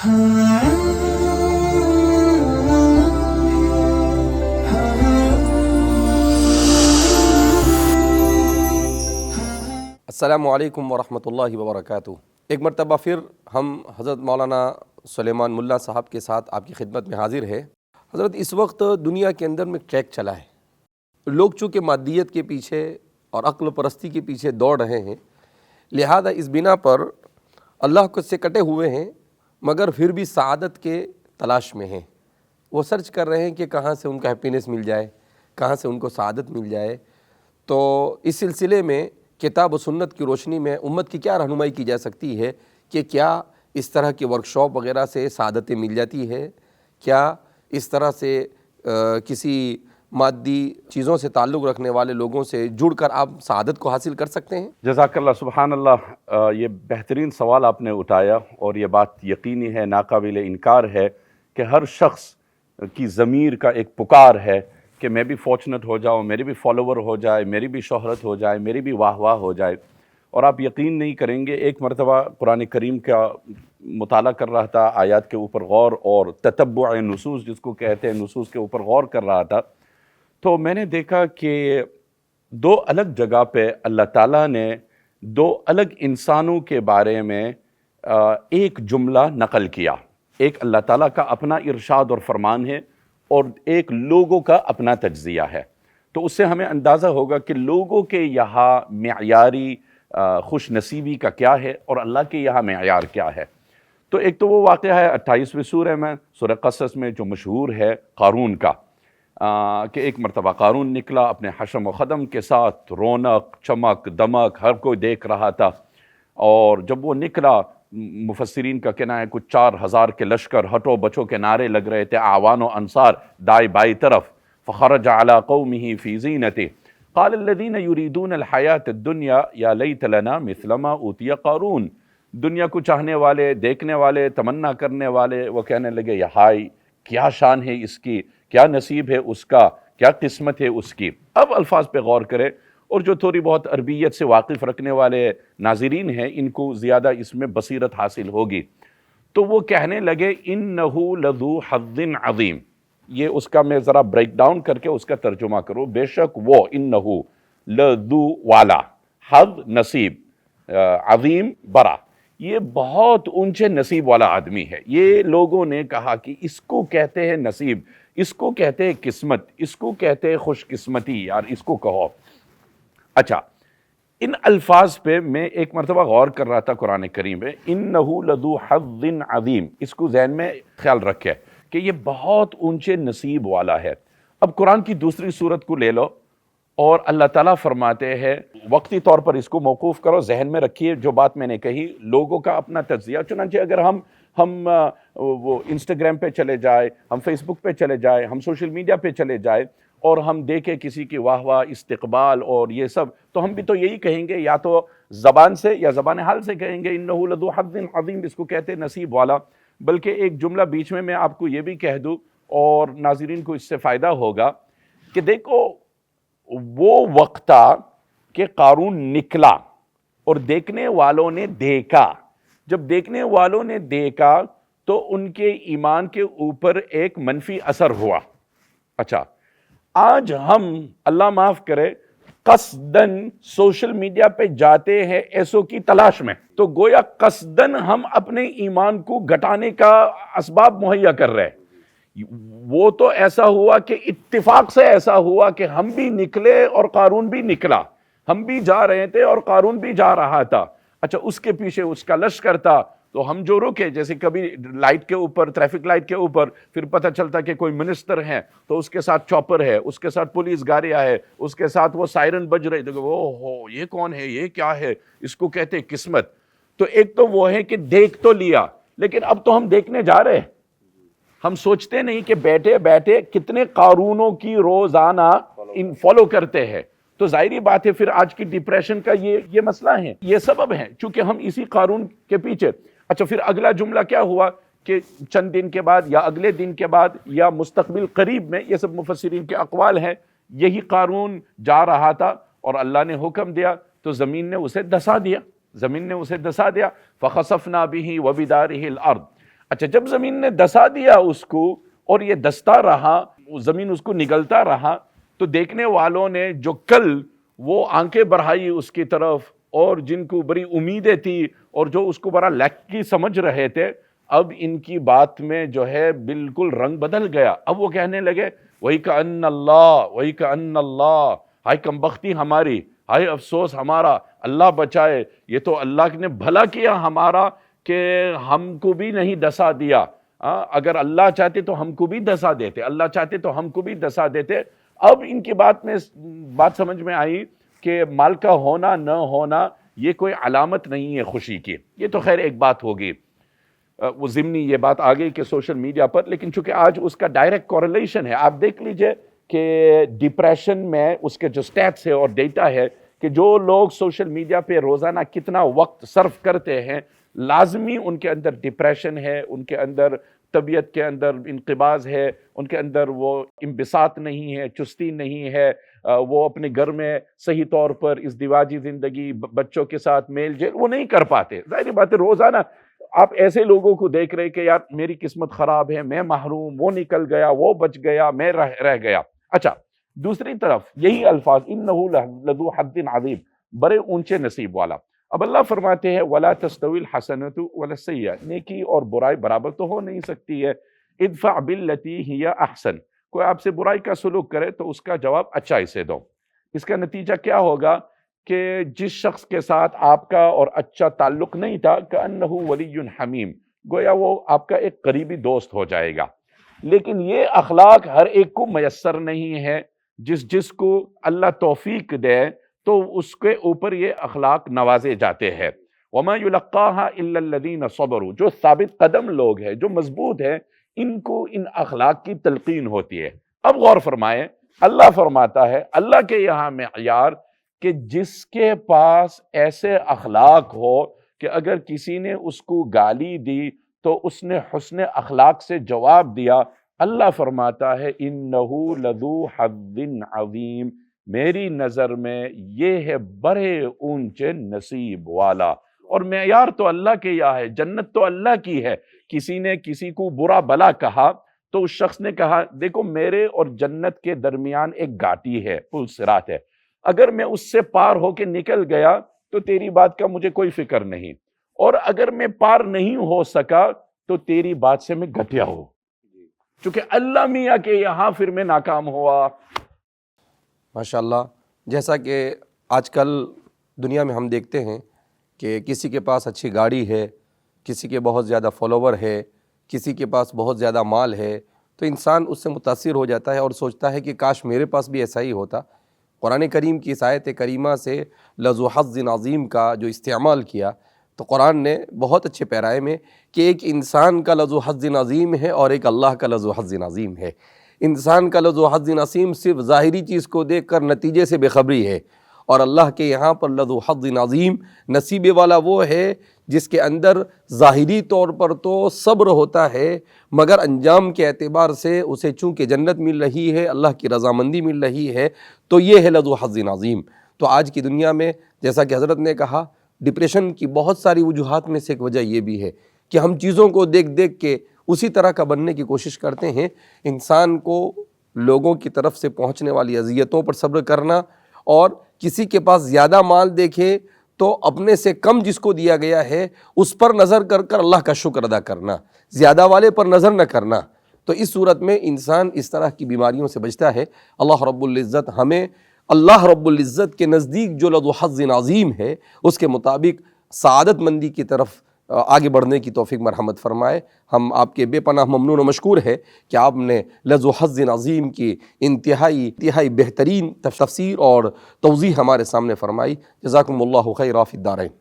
السلام علیکم ورحمۃ اللہ وبرکاتہ۔ ایک مرتبہ پھر ہم حضرت مولانا سلیمان ملا صاحب کے ساتھ آپ کی خدمت میں حاضر ہے۔ حضرت اس وقت دنیا کے اندر میں ٹریک چلا ہے، لوگ چونکہ مادیت کے پیچھے اور عقل پرستی کے پیچھے دوڑ رہے ہیں، لہذا اس بنا پر اللہ کو سے کٹے ہوئے ہیں، مگر پھر بھی سعادت کے تلاش میں ہیں۔ وہ سرچ کر رہے ہیں کہ کہاں سے ان کو ہیپینس مل جائے، کہاں سے ان کو سعادت مل جائے۔ تو اس سلسلے میں کتاب و سنت کی روشنی میں امت کی کیا رہنمائی کی جا سکتی ہے کہ کیا اس طرح کی ورکشاپ وغیرہ سے سعادتیں مل جاتی ہے؟ کیا اس طرح سے کسی مادی چیزوں سے تعلق رکھنے والے لوگوں سے جڑ کر آپ سعادت کو حاصل کر سکتے ہیں؟ جزاک اللہ، سبحان اللہ۔ یہ بہترین سوال آپ نے اٹھایا، اور یہ بات یقینی ہے، ناقابل انکار ہے کہ ہر شخص کی ضمیر کا ایک پکار ہے کہ میں بھی فارچونیٹ ہو جاؤں، میری بھی فالوور ہو جائے، میری بھی شہرت ہو جائے، میری بھی واہ واہ ہو جائے۔ اور آپ یقین نہیں کریں گے، ایک مرتبہ قرآن کریم کا مطالعہ کر رہا تھا، آیات کے اوپر غور اور تتبع نصوص جس کو کہتے ہیں، نصوص کے اوپر غور کر رہا تھا، تو میں نے دیکھا کہ دو الگ جگہ پہ اللہ تعالیٰ نے دو الگ انسانوں کے بارے میں ایک جملہ نقل کیا۔ ایک اللہ تعالیٰ کا اپنا ارشاد اور فرمان ہے، اور ایک لوگوں کا اپنا تجزیہ ہے۔ تو اس سے ہمیں اندازہ ہوگا کہ لوگوں کے یہاں معیاری خوش نصیبی کا کیا ہے اور اللہ کے یہاں معیار کیا ہے۔ تو ایک تو وہ واقعہ ہے 28ویں سورہ میں، سورہ قصص میں، جو مشہور ہے قارون کا، کہ ایک مرتبہ قارون نکلا اپنے حشم و خدم کے ساتھ، رونق چمک دمک ہر کوئی دیکھ رہا تھا، اور جب وہ نکلا، مفسرین کا کہنا ہے کچھ 4000 کے لشکر، ہٹو بچو کے نعرے لگ رہے تھے، اعوان و انصار دائیں بائیں طرف۔ فخرج على قومه في زینته قال الذين يريدون الحیاة الدنیا یا لیت لنا مثل ما اوتی قارون۔ دنیا کو چاہنے والے، دیکھنے والے، تمنا کرنے والے، وہ کہنے لگے یہ ہائی کیا شان ہے اس کی، کیا نصیب ہے اس کا، کیا قسمت ہے اس کی۔ اب الفاظ پہ غور کریں، اور جو تھوڑی بہت عربیت سے واقف رکھنے والے ناظرین ہیں ان کو زیادہ اس میں بصیرت حاصل ہوگی۔ تو وہ کہنے لگے انہو لذو حظ عظیم۔ یہ اس کا میں ذرا بریک ڈاؤن کر کے اس کا ترجمہ کروں۔ بے شک وہ، انہو لذو والا، حظ نصیب، عظیم بڑا، یہ بہت اونچے نصیب والا آدمی ہے۔ یہ لوگوں نے کہا کہ اس کو کہتے ہیں نصیب، اس کو کہتے ہیں قسمت، اس کو کہتے ہیں خوش قسمتی، یار اس کو کہو۔ اچھا، ان الفاظ پہ میں ایک مرتبہ غور کر رہا تھا قرآن کریم میں، انہو لذو حظ عظیم، اس کو ذہن میں خیال رکھے کہ یہ بہت اونچے نصیب والا ہے۔ اب قرآن کی دوسری سورت کو لے لو، اور اللہ تعالیٰ فرماتے ہیں، وقتی طور پر اس کو موقوف کرو، ذہن میں رکھیے جو بات میں نے کہی، لوگوں کا اپنا تجزیہ۔ چنانچہ اگر ہم وہ انسٹاگرام پہ چلے جائے، ہم فیس بک پہ چلے جائے، ہم سوشل میڈیا پہ چلے جائے، اور ہم دیکھیں کسی کی واہ واہ، استقبال اور یہ سب، تو ہم بھی تو یہی کہیں گے، یا تو زبان سے یا زبان حال سے کہیں گے انہو لذو حظ عظیم، اس کو کہتے ہیں نصیب والا۔ بلکہ ایک جملہ بیچ میں آپ کو یہ بھی کہہ دوں، اور ناظرین کو اس سے فائدہ ہوگا، کہ دیکھو وہ وقت تھا کہ قارون نکلا اور دیکھنے والوں نے دیکھا۔ جب دیکھنے والوں نے دیکھا تو ان کے ایمان کے اوپر ایک منفی اثر ہوا۔ اچھا، آج ہم، اللہ معاف کرے، قصدن سوشل میڈیا پہ جاتے ہیں ایسوں کی تلاش میں، تو گویا قصدن ہم اپنے ایمان کو گھٹانے کا اسباب مہیا کر رہے ہیں۔ وہ تو ایسا ہوا کہ اتفاق سے ایسا ہوا کہ ہم بھی نکلے اور قارون بھی نکلا، ہم بھی جا رہے تھے اور قارون بھی جا رہا تھا۔ اچھا، اس کے پیچھے اس کا لشکر تھا، تو ہم جو رکے، جیسے کبھی لائٹ کے اوپر، ٹریفک لائٹ کے اوپر، پھر پتہ چلتا کہ کوئی منسٹر ہے تو اس کے ساتھ چاپر ہے، اس کے ساتھ پولیس گاڑیاں ہے، اس کے ساتھ وہ سائرن بج رہے، دیکھو اوہ یہ کون ہے، یہ کیا ہے، اس کو کہتے قسمت۔ تو ایک تو وہ ہے کہ دیکھ تو لیا، لیکن اب تو ہم دیکھنے جا رہے ہیں۔ ہم سوچتے نہیں کہ بیٹھے بیٹھے کتنے قارونوں کی روزانہ فالو کرتے ہیں۔ تو ظاہری بات ہے پھر آج کی ڈپریشن کا یہ مسئلہ ہے، یہ سبب ہے، چونکہ ہم اسی قارون کے پیچھے۔ اچھا، پھر اگلا جملہ کیا ہوا کہ چند دن کے بعد یا اگلے دن کے بعد یا مستقبل قریب میں، یہ سب مفسرین کے اقوال ہیں، یہی قارون جا رہا تھا اور اللہ نے حکم دیا تو زمین نے اسے دھسا دیا، زمین نے اسے دھسا دیا۔ فَخَسَفْنَا بِهِ وَبِدَارِهِ الْأَرْضِ۔ اچھا جب زمین نے دسا دیا اس کو اور یہ دستا رہا، زمین اس کو نگلتا رہا، تو دیکھنے والوں نے جو کل وہ آنکھیں بڑھائی اس کی طرف اور جن کو بڑی امیدیں تھی اور جو اس کو بڑا لکی سمجھ رہے تھے، اب ان کی بات میں جو ہے بالکل رنگ بدل گیا۔ اب وہ کہنے لگے وہی کأن اللہ، وہی کأن اللہ، ہائے کمبختی ہماری، ہائے افسوس ہمارا، اللہ بچائے، یہ تو اللہ نے بھلا کیا ہمارا کہ ہم کو بھی نہیں دسا دیا۔ اگر اللہ چاہتے تو ہم کو بھی دسا دیتے، اللہ چاہتے تو ہم کو بھی دسا دیتے۔ اب ان کی بات سمجھ میں آئی کہ مال کا ہونا نہ ہونا یہ کوئی علامت نہیں ہے خوشی کی۔ یہ تو خیر ایک بات ہوگی، وہ ضمنی یہ بات آ گئی کہ سوشل میڈیا پر، لیکن چونکہ آج اس کا ڈائریکٹ کوریلیشن ہے، آپ دیکھ لیجئے کہ ڈپریشن میں اس کے جو سٹیٹس ہے اور ڈیٹا ہے کہ جو لوگ سوشل میڈیا پہ روزانہ کتنا وقت صرف کرتے ہیں، لازمی ان کے اندر ڈپریشن ہے، ان کے اندر طبیعت کے اندر انقباض ہے، ان کے اندر وہ انبساط نہیں ہے، چستی نہیں ہے، وہ اپنے گھر میں صحیح طور پر ازدواجی زندگی، بچوں کے ساتھ میل جیل وہ نہیں کر پاتے۔ ظاہر بات ہے روزانہ آپ ایسے لوگوں کو دیکھ رہے کہ یار میری قسمت خراب ہے، میں محروم، وہ نکل گیا، وہ بچ گیا، میں رہ گیا۔ اچھا دوسری طرف یہی الفاظ انہ لذو حظ عظیم، بڑے اونچے نصیب والا۔ اب اللہ فرماتے ہیں ولا تستوی الحسنۃ ولا السیئۃ، نیکی اور برائی برابر تو ہو نہیں سکتی ہے۔ ادفع باللتی ہی احسن، کوئی آپ سے برائی کا سلوک کرے تو اس کا جواب اچھائی سے دو۔ اس کا نتیجہ کیا ہوگا کہ جس شخص کے ساتھ آپ کا اور اچھا تعلق نہیں تھا کأنہ ولی حمیم، گویا وہ آپ کا ایک قریبی دوست ہو جائے گا۔ لیکن یہ اخلاق ہر ایک کو میسر نہیں ہے، جس کو اللہ توفیق دے تو اس کے اوپر یہ اخلاق نوازے جاتے ہیں۔ وما یلقاها الا الذین صبروا، جو ثابت قدم لوگ ہیں، جو مضبوط ہیں، ان کو ان اخلاق کی تلقین ہوتی ہے۔ اب غور فرمائیں، اللہ فرماتا ہے اللہ کے یہاں معیار کہ جس کے پاس ایسے اخلاق ہو کہ اگر کسی نے اس کو گالی دی تو اس نے حسن اخلاق سے جواب دیا، اللہ فرماتا ہے انہو لذو حظ عظیم، میری نظر میں یہ ہے بڑے اونچے نصیب والا۔ اور معیار تو اللہ کے یہاں ہے، جنت تو اللہ کی ہے۔ کسی نے کسی کو برا بلا کہا تو اس شخص نے کہا دیکھو میرے اور جنت کے درمیان ایک گھاٹی ہے، پل صراط ہے، اگر میں اس سے پار ہو کے نکل گیا تو تیری بات کا مجھے کوئی فکر نہیں، اور اگر میں پار نہیں ہو سکا تو تیری بات سے میں گھٹیا ہوں، چونکہ اللہ میاں کے یہاں پھر میں ناکام ہوا۔ ماشاءاللہ، جیسا کہ آج کل دنیا میں ہم دیکھتے ہیں کہ کسی کے پاس اچھی گاڑی ہے، کسی کے بہت زیادہ فالوور ہے، کسی کے پاس بہت زیادہ مال ہے، تو انسان اس سے متاثر ہو جاتا ہے اور سوچتا ہے کہ کاش میرے پاس بھی ایسا ہی ہوتا۔ قرآن کریم کی اس آیت کریمہ سے لذو حظ عظیم کا جو استعمال کیا تو قرآن نے بہت اچھے پیرائے میں کہ ایک انسان کا لذو حظ عظیم ہے اور ایک اللہ کا لذو حظ عظیم ہے۔ انسان کا لذو حظ عظیم صرف ظاہری چیز کو دیکھ کر نتیجے سے بے خبری ہے، اور اللہ کے یہاں پر لذو حظ عظیم نصیب والا وہ ہے جس کے اندر ظاہری طور پر تو صبر ہوتا ہے، مگر انجام کے اعتبار سے اسے چونکہ جنت مل رہی ہے، اللہ کی رضامندی مل رہی ہے، تو یہ ہے لذو حظ عظیم۔ تو آج کی دنیا میں جیسا کہ حضرت نے کہا، ڈپریشن کی بہت ساری وجوہات میں سے ایک وجہ یہ بھی ہے کہ ہم چیزوں کو دیکھ دیکھ کے اسی طرح کا بننے کی کوشش کرتے ہیں۔ انسان کو لوگوں کی طرف سے پہنچنے والی اذیتوں پر صبر کرنا، اور کسی کے پاس زیادہ مال دیکھے تو اپنے سے کم جس کو دیا گیا ہے اس پر نظر کر کر اللہ کا شکر ادا کرنا، زیادہ والے پر نظر نہ کرنا، تو اس صورت میں انسان اس طرح کی بیماریوں سے بچتا ہے۔ اللہ رب العزت ہمیں اللہ رب العزت کے نزدیک جو لذو حظ عظیم ہے اس کے مطابق سعادت مندی کی طرف آگے بڑھنے کی توفیق مرحمت فرمائے۔ ہم آپ کے بے پناہ ممنون و مشکور ہے کہ آپ نے لذو حظ عظیم کی انتہائی بہترین تفسیر اور توضیح ہمارے سامنے فرمائی۔ جزاکم اللہ خیرا فی الدارین۔